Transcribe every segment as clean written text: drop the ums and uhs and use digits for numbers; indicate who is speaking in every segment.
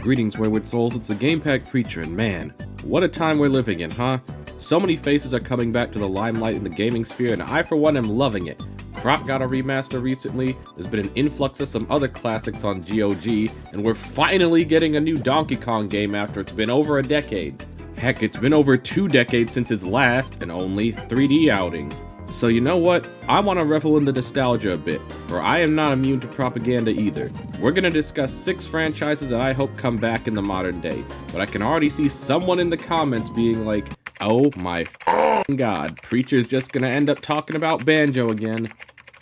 Speaker 1: Greetings, wayward souls, it's the GamePack Preacher, and man, what a time we're living in, huh? So many faces are coming back to the limelight in the gaming sphere, and I for one am loving it. Crop got a remaster recently, there's been an influx of some other classics on GOG, and we're finally getting a new Donkey Kong game after it's been over a decade. Heck, it's been over 2 decades since its last and only 3D outing. So you know what? I want to revel in the nostalgia a bit, for I am not immune to propaganda either. We're going to discuss 6 franchises that I hope come back in the modern day, but I can already see someone in the comments being like, oh my god, Preacher's just going to end up talking about Banjo again.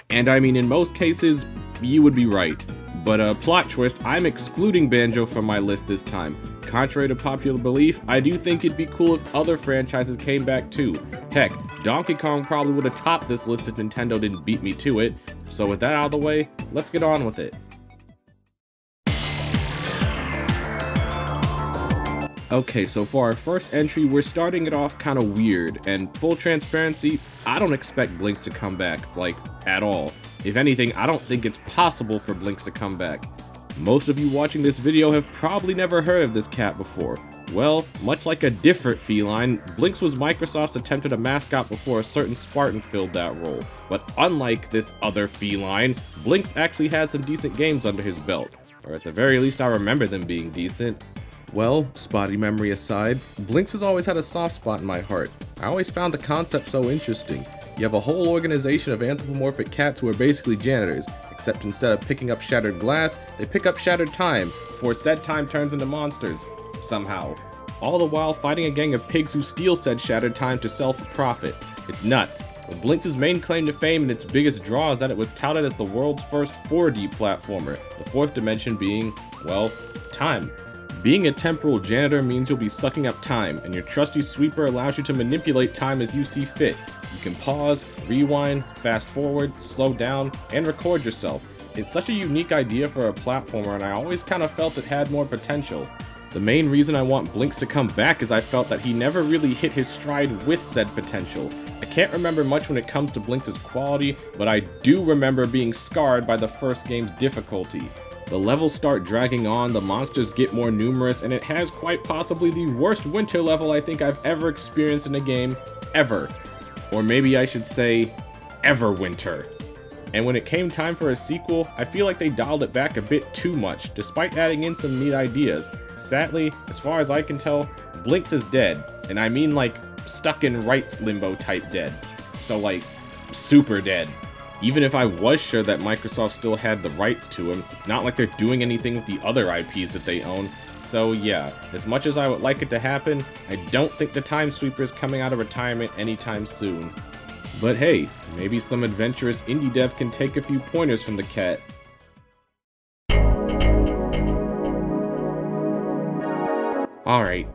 Speaker 1: And I mean, in most cases, you would be right. But plot twist, I'm excluding Banjo from my list this time. Contrary to popular belief, I do think it'd be cool if other franchises came back too. Heck, Donkey Kong probably would have topped this list if Nintendo didn't beat me to it. So with that out of the way, let's get on with it. Okay, so for our first entry, we're starting it off kind of weird, and full transparency, I don't expect Blinks to come back, like, at all. If anything, I don't think it's possible for Blinks to come back. Most of you watching this video have probably never heard of this cat before. Well, much like a different feline, Blinks was Microsoft's attempt at a mascot before a certain Spartan filled that role. But unlike this other feline, Blinks actually had some decent games under his belt. Or at the very least, I remember them being decent. Well, spotty memory aside, Blinks has always had a soft spot in my heart. I always found the concept so interesting. You have a whole organization of anthropomorphic cats who are basically janitors, except instead of picking up shattered glass, they pick up shattered time, before said time turns into monsters. Somehow. All the while fighting a gang of pigs who steal said shattered time to sell for profit. It's nuts. But Blinks' main claim to fame and its biggest draw is that it was touted as the world's first 4D platformer, the fourth dimension being, well, time. Being a temporal janitor means you'll be sucking up time, and your trusty sweeper allows you to manipulate time as you see fit. You can pause, rewind, fast forward, slow down, and record yourself. It's such a unique idea for a platformer, and I always kind of felt it had more potential. The main reason I want Blinks to come back is I felt that he never really hit his stride with said potential. I can't remember much when it comes to Blinks' quality, but I do remember being scarred by the first game's difficulty. The levels start dragging on, the monsters get more numerous, and it has quite possibly the worst winter level I think I've ever experienced in a game, ever. Or maybe I should say, Everwinter. And when it came time for a sequel, I feel like they dialed it back a bit too much, despite adding in some neat ideas. Sadly, as far as I can tell, Blinks is dead, and I mean like stuck in rights limbo type dead. So like, super dead. Even if I was sure that Microsoft still had the rights to him, it's not like they're doing anything with the other IPs that they own. So yeah, as much as I would like it to happen, I don't think the Time Sweeper is coming out of retirement anytime soon. But hey, maybe some adventurous indie dev can take a few pointers from the cat. Alright,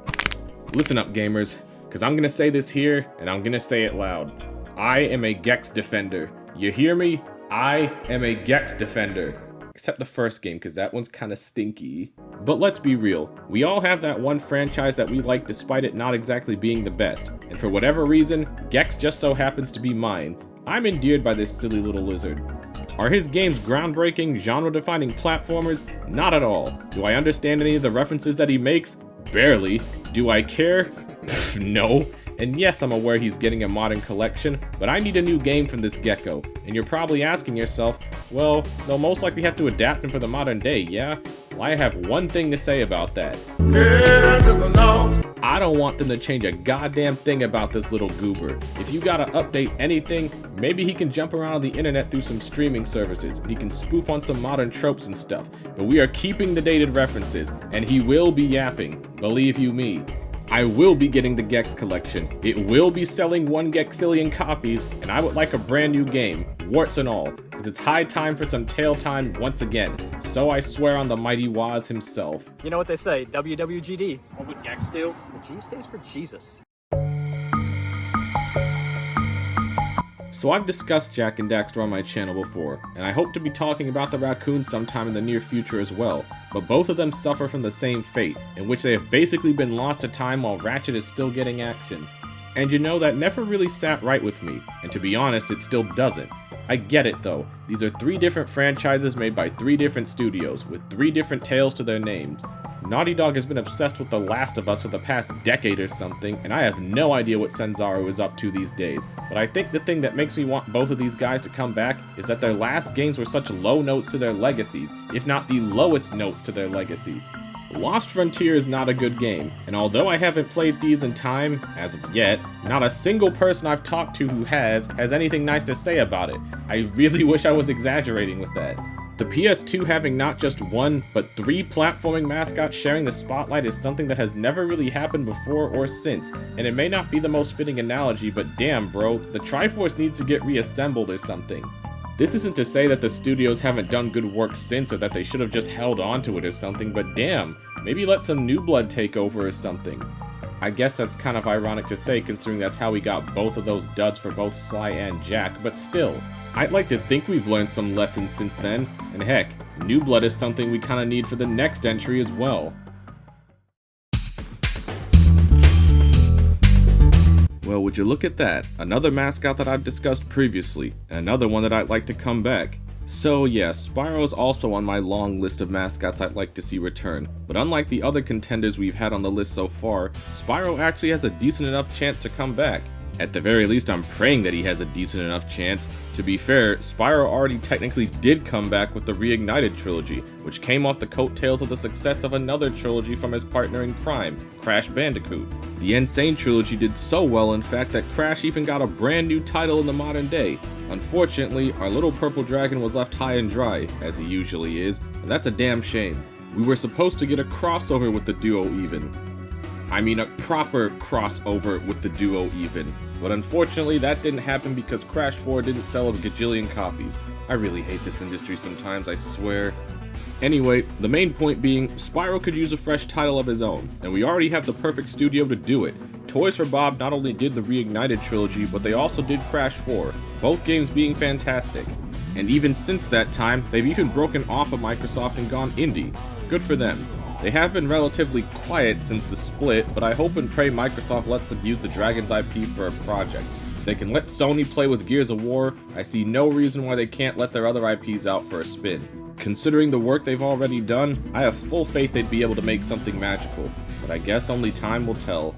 Speaker 1: listen up gamers, cause I'm gonna say this here, and I'm gonna say it loud. I am a Gex defender. You hear me? I am a Gex defender. Except the first game, cause that one's kinda stinky. But let's be real, we all have that one franchise that we like despite it not exactly being the best. And for whatever reason, Gex just so happens to be mine. I'm endeared by this silly little lizard. Are his games groundbreaking, genre-defining platformers? Not at all. Do I understand any of the references that he makes? Barely. Do I care? Pfft, no. And yes, I'm aware he's getting a modern collection, but I need a new game from this gecko. And you're probably asking yourself, well, they'll most likely have to adapt him for the modern day, yeah? Well, I have one thing to say about that. I don't want them to change a goddamn thing about this little goober. If you gotta update anything, maybe he can jump around on the internet through some streaming services, and he can spoof on some modern tropes and stuff. But we are keeping the dated references, and he will be yapping, believe you me. I will be getting the Gex collection. It will be selling 1 Gexillion copies, and I would like a brand new game, warts and all, because it's high time for some tail time once again. So I swear on the mighty Woz himself.
Speaker 2: You know what they say, WWGD. What would Gex do? The G stands for Jesus.
Speaker 1: So I've discussed Jak and Daxter on my channel before, and I hope to be talking about the raccoons sometime in the near future as well, but both of them suffer from the same fate, in which they have basically been lost to time while Ratchet is still getting action. And you know, that never really sat right with me, and to be honest, it still doesn't. I get it though, these are 3 different franchises made by 3 different studios, with 3 different tales to their names. Naughty Dog has been obsessed with The Last of Us for the past decade or something, and I have no idea what Senzaro is up to these days. But I think the thing that makes me want both of these guys to come back is that their last games were such low notes to their legacies, if not the lowest notes to their legacies. Lost Frontier is not a good game, and although I haven't played these in time, as of yet, not a single person I've talked to who has anything nice to say about it. I really wish I was exaggerating with that. The PS2 having not just 1, but 3 platforming mascots sharing the spotlight is something that has never really happened before or since, and it may not be the most fitting analogy, but damn bro, the Triforce needs to get reassembled or something. This isn't to say that the studios haven't done good work since or that they should have just held on to it or something, but damn, maybe let some new blood take over or something. I guess that's kind of ironic to say considering that's how we got both of those duds for both Sly and Jack, but still. I'd like to think we've learned some lessons since then, and heck, new blood is something we kinda need for the next entry as well. Well, would you look at that, another mascot that I've discussed previously, and another one that I'd like to come back. So yeah, Spyro is also on my long list of mascots I'd like to see return, but unlike the other contenders we've had on the list so far, Spyro actually has a decent enough chance to come back. At the very least, I'm praying that he has a decent enough chance. To be fair, Spyro already technically did come back with the Reignited trilogy, which came off the coattails of the success of another trilogy from his partner in crime, Crash Bandicoot. The Insane trilogy did so well, in fact, that Crash even got a brand new title in the modern day. Unfortunately, our little purple dragon was left high and dry, as he usually is, and that's a damn shame. We were supposed to get a crossover with the duo even. I mean a proper crossover with the duo even. But unfortunately that didn't happen because Crash 4 didn't sell a gajillion copies. I really hate this industry sometimes, I swear. Anyway, the main point being, Spyro could use a fresh title of his own, and we already have the perfect studio to do it. Toys for Bob not only did the Reignited trilogy, but they also did Crash 4, both games being fantastic. And even since that time, they've even broken off of Microsoft and gone indie. Good for them. They have been relatively quiet since the split, but I hope and pray Microsoft lets them use the Dragon's IP for a project. If they can let Sony play with Gears of War, I see no reason why they can't let their other IPs out for a spin. Considering the work they've already done, I have full faith they'd be able to make something magical, but I guess only time will tell.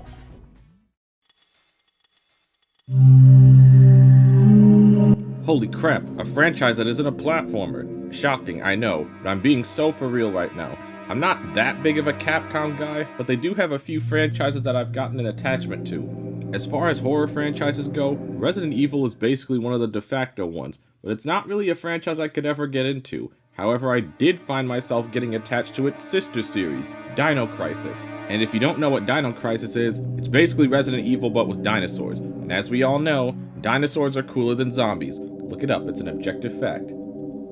Speaker 1: Holy crap, a franchise that isn't a platformer. Shocking, I know, but I'm being so for real right now. I'm not that big of a Capcom guy, but they do have a few franchises that I've gotten an attachment to. As far as horror franchises go, Resident Evil is basically one of the de facto ones, but it's not really a franchise I could ever get into. However, I did find myself getting attached to its sister series, Dino Crisis. And if you don't know what Dino Crisis is, it's basically Resident Evil but with dinosaurs. And as we all know, dinosaurs are cooler than zombies. Look it up, it's an objective fact.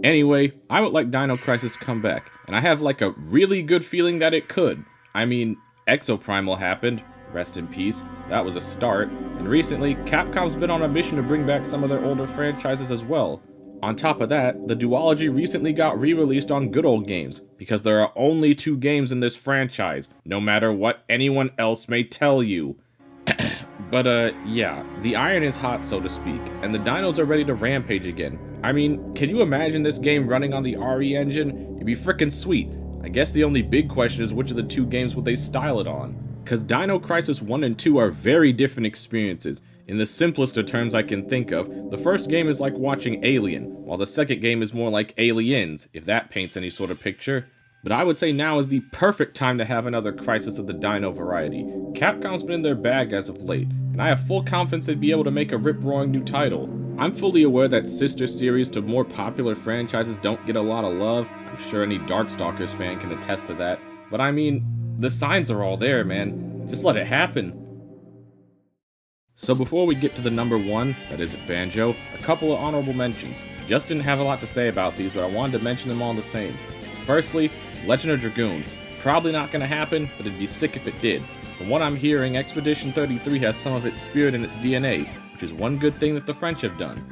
Speaker 1: Anyway, I would like Dino Crisis to come back, and I have like a really good feeling that it could. I mean, Exoprimal happened, rest in peace, that was a start, and recently, Capcom's been on a mission to bring back some of their older franchises as well. On top of that, the duology recently got re-released on Good Old Games, because there are only 2 games in this franchise, no matter what anyone else may tell you. But yeah, the iron is hot, so to speak, and the dinos are ready to rampage again. I mean, can you imagine this game running on the RE engine? It'd be frickin' sweet. I guess the only big question is which of the 2 games would they style it on? Cause Dino Crisis 1 and 2 are very different experiences. In the simplest of terms I can think of, the first game is like watching Alien, while the second game is more like Aliens, if that paints any sort of picture. But I would say now is the perfect time to have another Crisis of the Dino variety. Capcom's been in their bag as of late, and I have full confidence they'd be able to make a rip-roaring new title. I'm fully aware that sister series to more popular franchises don't get a lot of love. I'm sure any Darkstalkers fan can attest to that. But I mean, the signs are all there, man. Just let it happen. So before we get to the number 1, that is Banjo, a couple of honorable mentions. Just didn't have a lot to say about these, but I wanted to mention them all the same. Firstly, Legend of Dragoon. Probably not gonna happen, but it'd be sick if it did. From what I'm hearing, Expedition 33 has some of its spirit in its DNA, which is one good thing that the French have done.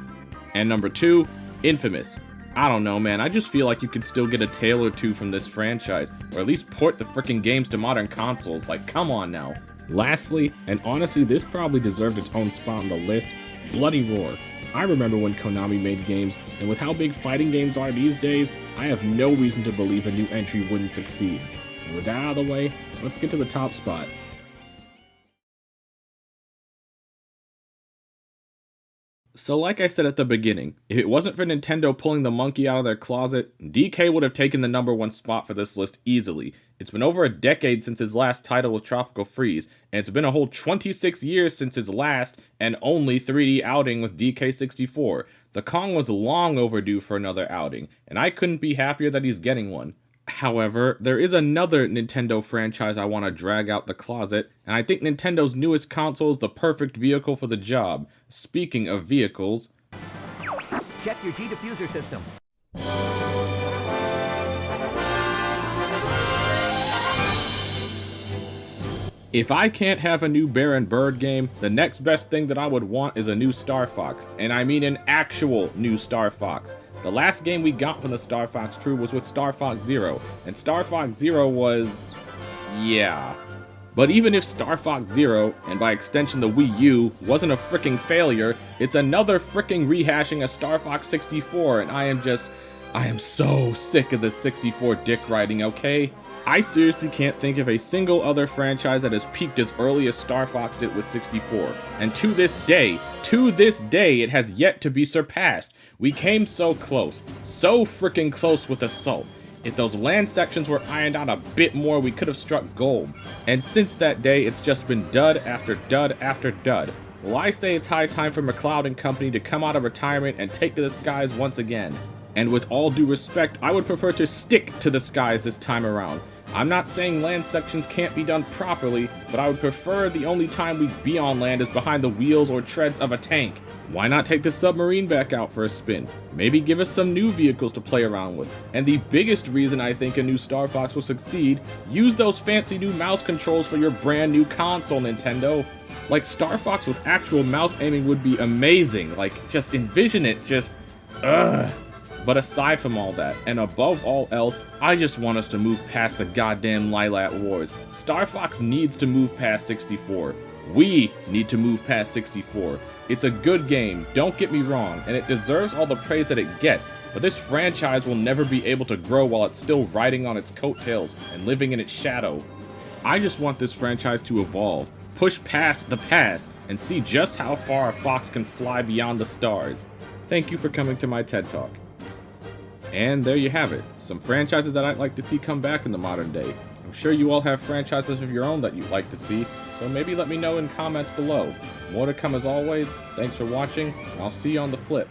Speaker 1: And number 2, Infamous. I don't know, man, I just feel like you could still get a tale or 2 from this franchise, or at least port the frickin' games to modern consoles, like come on now. Lastly, and honestly this probably deserved its own spot on the list, Bloody Roar. I remember when Konami made games, and with how big fighting games are these days, I have no reason to believe a new entry wouldn't succeed. And with that out of the way, let's get to the top spot. So like I said at the beginning, if it wasn't for Nintendo pulling the monkey out of their closet, DK would have taken the #1 spot for this list easily. It's been over a decade since his last title was Tropical Freeze, and it's been a whole 26 years since his last and only 3D outing with DK64. The Kong was long overdue for another outing, and I couldn't be happier that he's getting one. However, there is another Nintendo franchise I want to drag out the closet, and I think Nintendo's newest console is the perfect vehicle for the job. Speaking of vehicles,
Speaker 3: check your G diffuser system.
Speaker 1: if I can't have a new Bear and Bird game, the next best thing that I would want is a new Star Fox, and I mean an actual new Star Fox. The last game we got from the Star Fox crew was with Star Fox Zero, and Star Fox Zero was... yeah. But even if Star Fox Zero, and by extension the Wii U, wasn't a fricking failure, it's another fricking rehashing of Star Fox 64, and I am so sick of this 64 dick riding, okay? I seriously can't think of a single other franchise that has peaked as early as Star Fox did with 64. And to this day, it has yet to be surpassed. We came so close, so freaking close with Assault. If those land sections were ironed out a bit more, we could have struck gold. And since that day, it's just been dud after dud after dud. Well, I say it's high time for McLeod and Company to come out of retirement and take to the skies once again. And with all due respect, I would prefer to stick to the skies this time around. I'm not saying land sections can't be done properly, but I would prefer the only time we'd be on land is behind the wheels or treads of a tank. Why not take the submarine back out for a spin? Maybe give us some new vehicles to play around with. And the biggest reason I think a new Star Fox will succeed, use those fancy new mouse controls for your brand new console, Nintendo. Like, Star Fox with actual mouse aiming would be amazing. Like, just envision it, just... ugh. But aside from all that, and above all else, I just want us to move past the goddamn Lilat Wars. Star Fox needs to move past 64. We need to move past 64. It's a good game, don't get me wrong, and it deserves all the praise that it gets, but this franchise will never be able to grow while it's still riding on its coattails and living in its shadow. I just want this franchise to evolve, push past the past, and see just how far a fox can fly beyond the stars. Thank you for coming to my TED Talk. And there you have it, some franchises that I'd like to see come back in the modern day. I'm sure you all have franchises of your own that you'd like to see, so maybe let me know in comments below. More to come as always, thanks for watching, and I'll see you on the flip.